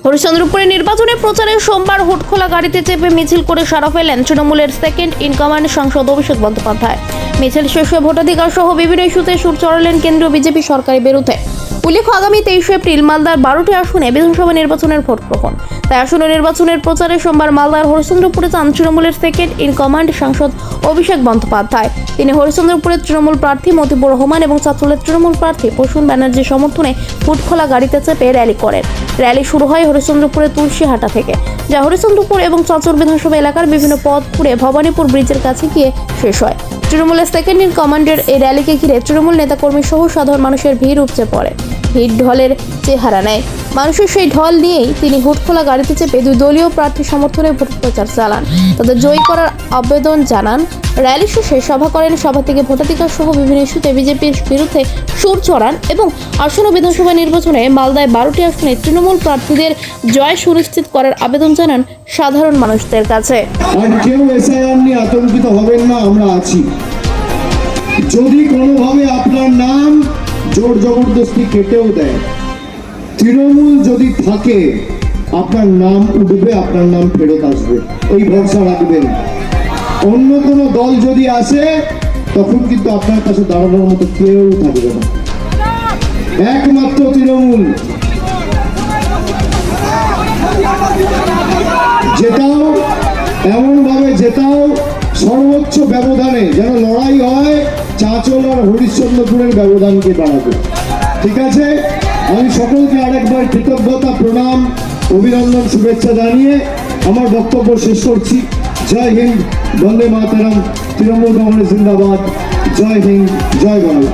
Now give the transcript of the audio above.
হরিশ্চন্দ্রপুরে নির্বাচনে প্রচারে সোমবার হুটখোলা গাড়িতে চেপে মিছিল করে সারা ফেলেন তৃণমূলের সেকেন্ড ইন কমান্ড সাংসদ অভিষেক বন্দ্যোপাধ্যায়। মিছিল শেষে ভোটাধিকার সহ বিভিন্ন ইস্যুতে সুর চড়ালেন কেন্দ্রীয় বিজেপি সরকারের বিরুদ্ধে। উল্লেখ্য, আগামী 23 এপ্রিল মালদার 12টি আসনে বিধানসভা নির্বাচনের ভোট গ্রহণ। তাই আসনে নির্বাচনের প্রচারে সোমবার মালদার হরিশ্চন্দ্রপুরে যান তৃণমূলের সেকেন্ড ইন কমান্ড সাংসদ অভিষেক বন্দ্যোপাধ্যায়। তিনি হরিশ্চন্দ্রপুরের তৃণমূল প্রার্থী মতিবুর রহমান এবং চাঁচলের তৃণমূল প্রার্থী প্রসূন ব্যানার্জির সমর্থনে হুটখোলা গাড়িতে চেপে র্যালি করেন। র্যালি শুরু হয় হরিশ্চন্দ্রপুরের তুলসীহাটা থেকে, যা হরিশ্চন্দ্রপুর এবং চাঁচল বিধানসভা এলাকার বিভিন্ন পথ ঘুরে ভবানীপুর ব্রিজের কাছে গিয়ে শেষ হয়। তৃণমূলের সেকেন্ড ইন কমান্ডের এই র্যালিকে ঘিরে তৃণমূল নেতাকর্মী সহ সাধারণ মানুষের ভিড় উপচে পড়ে। ভিড় ঢলের চেহারা নেয়। মানুষের সেই ঢল নিয়েই তিনি হুটখোলা গাড়িতে চেপে দুই দলীয় প্রার্থী সমর্থনে ভোট প্রচার চালান, তাদের জয়ী করার আবেদন জানান। র্যালি শেষে সভা করেন। সভা থেকে ভোটাধিকার সহ বিভিন্ন ইস্যুতে বিজেপির বিরুদ্ধে সুর চড়ান এবং আসন্ন বিধানসভা নির্বাচনে মালদায় 12টি আসনে তৃণমূল প্রার্থীদের জয় সুনিশ্চিত করার আবেদন জানান সাধারণ মানুষদের কাছে। আর কেউ এসআইআর নিয়ে আতঙ্কিত হবেন না, আমরা আছি। যদি কোনোভাবে আপনার নাম জোর জবরদস্তি কেটেও দেয়, তৃণমূল যদি থাকে আপনার নাম উঠবে, আপনার নাম ফেরত আসবে, এই ভরসা রাখবেন। অন্য কোনো দল যদি আসে তখন কিন্তু আপনার কাছে দাঁড়ানোর মতো কেউ থাকবে না, একমাত্র তৃণমূল। জেতাও, এমনভাবে জেতাও সর্বোচ্চ ব্যবধানে, যেন লড়াই হয় চাঁচল আর হরিশ্চন্দ্রপুরের ব্যবধানকে বাড়াবে। ঠিক আছে, আমি সকলকে আরেকবার কৃতজ্ঞতা, প্রণাম, অভিনন্দন, শুভেচ্ছা জানিয়ে আমার বক্তব্য শেষ করছি। জয় হিন্দ, বন্দে মাতরম, তৃণমূল কংগ্রেস জিন্দাবাদ, জয় হিন্দ, জয় বাংলা।